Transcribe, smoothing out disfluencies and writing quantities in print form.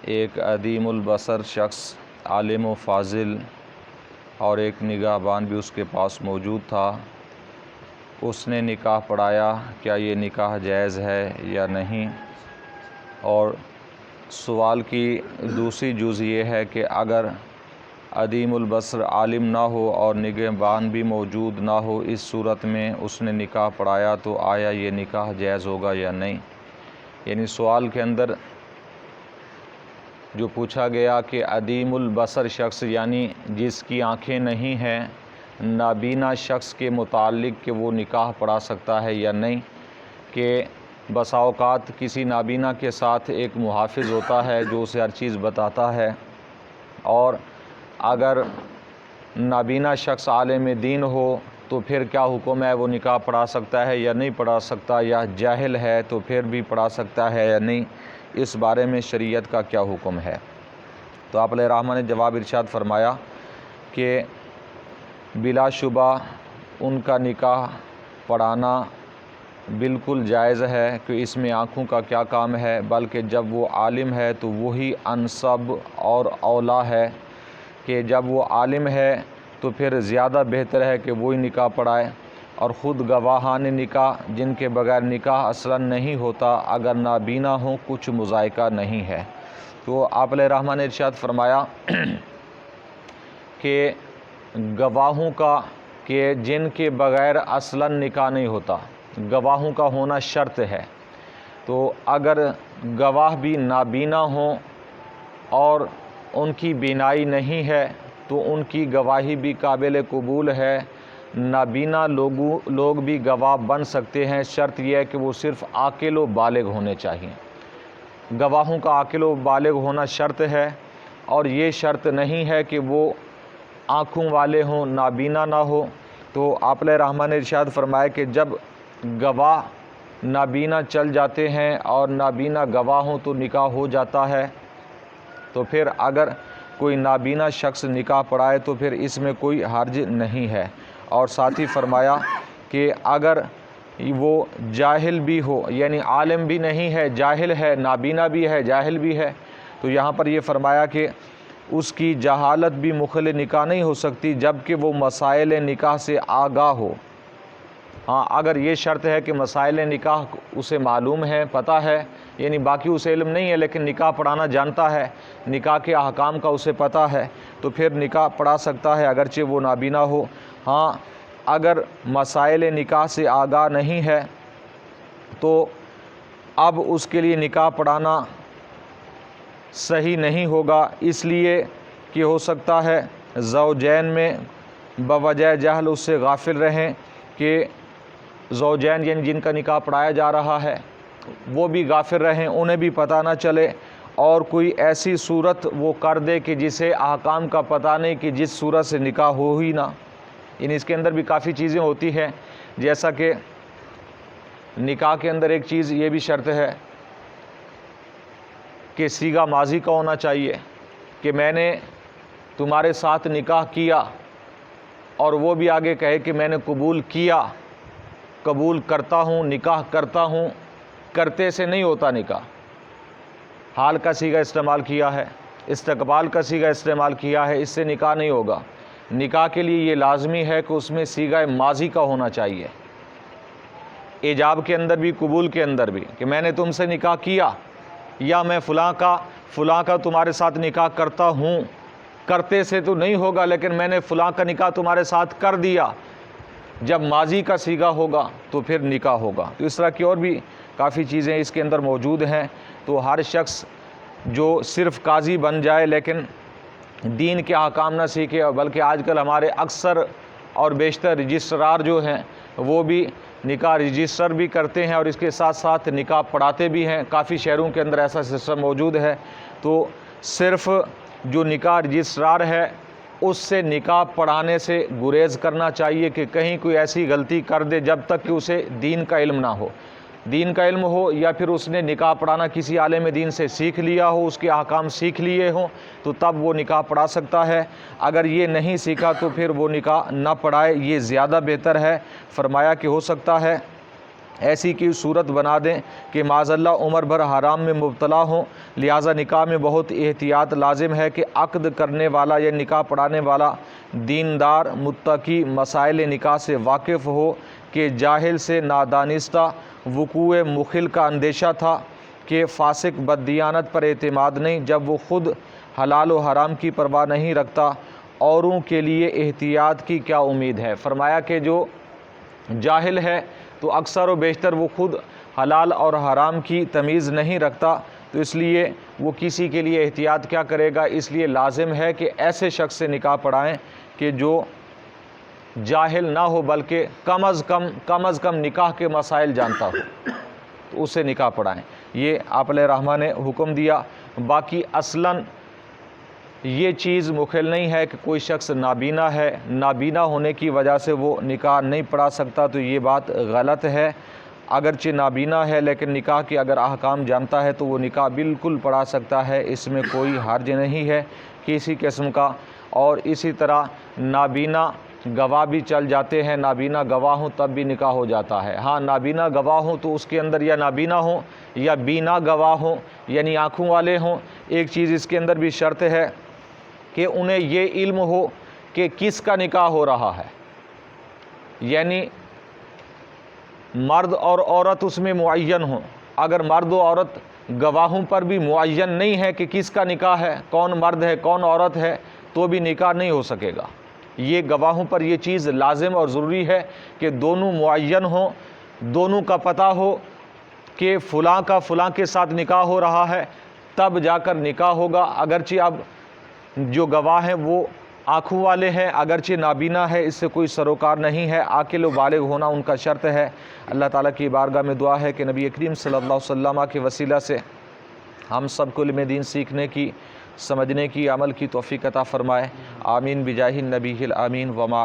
ایک عدیم البصر شخص عالم و فاضل اور ایک نگہبان بھی اس کے پاس موجود تھا۔ اس نے نکاح پڑھایا، کیا یہ نکاح جائز ہے یا نہیں؟ اور سوال کی دوسری جز یہ ہے کہ اگر عدیم البصر عالم نہ ہو اور نگہبان بھی موجود نہ ہو، اس صورت میں اس نے نکاح پڑھایا تو آیا یہ نکاح جائز ہوگا یا نہیں؟ یعنی سوال کے اندر جو پوچھا گیا کہ عدیم البصر شخص یعنی جس کی آنکھیں نہیں ہیں، نابینا شخص کے متعلق کہ وہ نکاح پڑھا سکتا ہے یا نہیں، کہ بسا اوقات کسی نابینا کے ساتھ ایک محافظ ہوتا ہے جو اسے ہر چیز بتاتا ہے، اور اگر نابینا شخص عالم دین ہو تو پھر کیا حکم ہے، وہ نکاح پڑھا سکتا ہے یا نہیں پڑھا سکتا، یا جاہل ہے تو پھر بھی پڑھا سکتا ہے یا نہیں، اس بارے میں شریعت کا کیا حکم ہے؟ تو آپ علیہ الرحمٰ نے جواب ارشاد فرمایا کہ بلا شبہ ان کا نکاح پڑھانا بالکل جائز ہے، کہ اس میں آنکھوں کا کیا کام ہے، بلکہ جب وہ عالم ہے تو وہی انسب اور اولا ہے، کہ جب وہ عالم ہے تو پھر زیادہ بہتر ہے کہ وہی نکاح پڑھائے، اور خود گواہان نکاح جن کے بغیر نکاح اصلاً نہیں ہوتا اگر نابینا ہوں کچھ مذائقہ نہیں ہے۔ تو آپ علیہ الرحمٰ نے ارشاد فرمایا کہ گواہوں کا، کہ جن کے بغیر اصلاً نکاح نہیں ہوتا، گواہوں کا ہونا شرط ہے، تو اگر گواہ بھی نابینا ہوں اور ان کی بینائی نہیں ہے تو ان کی گواہی بھی قابل قبول ہے۔ نابینا لوگ بھی گواہ بن سکتے ہیں، شرط یہ ہے کہ وہ صرف عاقل و بالغ ہونے چاہئیں۔ گواہوں کا عاقل و بالغ ہونا شرط ہے، اور یہ شرط نہیں ہے کہ وہ آنکھوں والے ہوں، نابینا نہ ہو۔ تو آپ علیہ الرحمٰ نے ارشاد فرمایا کہ جب گواہ نابینا چل جاتے ہیں اور نابینا گواہ ہوں تو نکاح ہو جاتا ہے، تو پھر اگر کوئی نابینا شخص نکاح پڑھائے تو پھر اس میں کوئی حرج نہیں ہے۔ اور ساتھ ہی فرمایا کہ اگر وہ جاہل بھی ہو، یعنی عالم بھی نہیں ہے، جاہل ہے، نابینا بھی ہے، جاہل بھی ہے، تو یہاں پر یہ فرمایا کہ اس کی جہالت بھی مخل نکاح نہیں ہو سکتی جبکہ وہ مسائل نکاح سے آگاہ ہو۔ ہاں، اگر یہ شرط ہے کہ مسائل نکاح اسے معلوم ہے، پتہ ہے، یعنی باقی اسے علم نہیں ہے لیکن نکاح پڑھانا جانتا ہے، نکاح کے احکام کا اسے پتہ ہے، تو پھر نکاح پڑھا سکتا ہے اگرچہ وہ نابینا ہو۔ ہاں، اگر مسائل نکاح سے آگاہ نہیں ہے تو اب اس کے لیے نکاح پڑھانا صحیح نہیں ہوگا، اس لیے کہ ہو سکتا ہے زوجین میں بوجہ جہل اس سے غافل رہیں، کہ زوجین یعنی جن کا نکاح پڑھایا جا رہا ہے وہ بھی غافل رہیں، انہیں بھی پتہ نہ چلے، اور کوئی ایسی صورت وہ کر دے کہ جسے احکام کا پتہ نہیں، کہ جس صورت سے نکاح ہو ہی نہ۔ یعنی اس کے اندر بھی کافی چیزیں ہوتی ہیں، جیسا کہ نکاح کے اندر ایک چیز یہ بھی شرط ہے کہ صیغہ ماضی کا ہونا چاہیے، کہ میں نے تمہارے ساتھ نکاح کیا، اور وہ بھی آگے کہے کہ میں نے قبول کیا، قبول کرتا ہوں، نکاح کرتا ہوں، کرتے سے نہیں ہوتا نکاح۔ حال کا صیغہ استعمال کیا ہے، استقبال کا صیغہ استعمال کیا ہے، اس سے نکاح نہیں ہوگا۔ نکاح کے لیے یہ لازمی ہے کہ اس میں صیغہ ماضی کا ہونا چاہیے، ایجاب کے اندر بھی، قبول کے اندر بھی، کہ میں نے تم سے نکاح کیا، یا میں فلاں کا تمہارے ساتھ نکاح کرتا ہوں، کرتے سے تو نہیں ہوگا لیکن میں نے فلاں کا نکاح تمہارے ساتھ کر دیا، جب ماضی کا صیغہ ہوگا تو پھر نکاح ہوگا۔ تو اس طرح کی اور بھی کافی چیزیں اس کے اندر موجود ہیں۔ تو ہر شخص جو صرف قاضی بن جائے لیکن دین کے احکام نہ سیکھے، بلکہ آج کل ہمارے اکثر اور بیشتر رجسٹرار جو ہیں وہ بھی نکاح رجسٹر بھی کرتے ہیں اور اس کے ساتھ ساتھ نکاح پڑھاتے بھی ہیں، کافی شہروں کے اندر ایسا سسٹم موجود ہے۔ تو صرف جو نکاح رجسٹرار ہے اس سے نکاح پڑھانے سے گریز کرنا چاہیے، کہ کہیں کوئی ایسی غلطی کر دے جب تک کہ اسے دین کا علم نہ ہو۔ دین کا علم ہو یا پھر اس نے نکاح پڑھانا کسی عالم دین سے سیکھ لیا ہو، اس کے احکام سیکھ لیے ہوں، تو تب وہ نکاح پڑھا سکتا ہے۔ اگر یہ نہیں سیکھا تو پھر وہ نکاح نہ پڑھائے، یہ زیادہ بہتر ہے۔ فرمایا کہ ہو سکتا ہے ایسی کی صورت بنا دیں کہ معاذ اللہ عمر بھر حرام میں مبتلا ہوں، لہٰذا نکاح میں بہت احتیاط لازم ہے کہ عقد کرنے والا یا نکاح پڑھانے والا دیندار متقی مسائل نکاح سے واقف ہو کہ جاہل سے نادانستہ وقوع مخل کا اندیشہ تھا کہ فاسق بددیانت پر اعتماد نہیں، جب وہ خود حلال و حرام کی پرواہ نہیں رکھتا اوروں کے لیے احتیاط کی کیا امید ہے۔ فرمایا کہ جو جاہل ہے تو اکثر و بیشتر وہ خود حلال اور حرام کی تمیز نہیں رکھتا، تو اس لیے وہ کسی کے لیے احتیاط کیا کرے گا۔ اس لیے لازم ہے کہ ایسے شخص سے نکاح پڑھائیں کہ جو جاہل نہ ہو بلکہ کم از کم نکاح کے مسائل جانتا ہو، تو اسے نکاح پڑھائیں۔ یہ آپ علیہ الرحمٰ نے حکم دیا۔ باقی اصلاً یہ چیز مخل نہیں ہے کہ کوئی شخص نابینا ہے، نابینا ہونے کی وجہ سے وہ نکاح نہیں پڑھا سکتا، تو یہ بات غلط ہے۔ اگرچہ نابینا ہے لیکن نکاح کے اگر احکام جانتا ہے تو وہ نکاح بالکل پڑھا سکتا ہے، اس میں کوئی حرج نہیں ہے کسی قسم کا۔ اور اسی طرح نابینا گواہ بھی چل جاتے ہیں، نابینا گواہ ہوں تب بھی نکاح ہو جاتا ہے۔ ہاں نابینا گواہ ہوں تو اس کے اندر یا نابینا ہوں یا بینا گواہ ہوں یعنی آنکھوں والے ہوں، ایک چیز اس کے اندر بھی شرط ہے کہ انہیں یہ علم ہو کہ کس کا نکاح ہو رہا ہے، یعنی مرد اور عورت اس میں معین ہوں۔ اگر مرد و عورت گواہوں پر بھی معین نہیں ہے کہ کس کا نکاح ہے، کون مرد ہے کون عورت ہے، تو بھی نکاح نہیں ہو سکے گا۔ یہ گواہوں پر یہ چیز لازم اور ضروری ہے کہ دونوں معین ہوں، دونوں کا پتہ ہو کہ فلاں کا فلاں کے ساتھ نکاح ہو رہا ہے، تب جا کر نکاح ہوگا۔ اگرچہ اب جو گواہ ہیں وہ آنکھوں والے ہیں، اگرچہ نابینا ہے، اس سے کوئی سروکار نہیں ہے، عاقل و بالغ ہونا ان کا شرط ہے۔ اللہ تعالیٰ کی بارگاہ میں دعا ہے کہ نبی کریم صلی اللہ علیہ وسلم کے وسیلہ سے ہم سب کو علم دین سیکھنے کی، سمجھنے کی، عمل کی توفیق عطا فرمائے۔ آمین بجاہ النبی الامین وما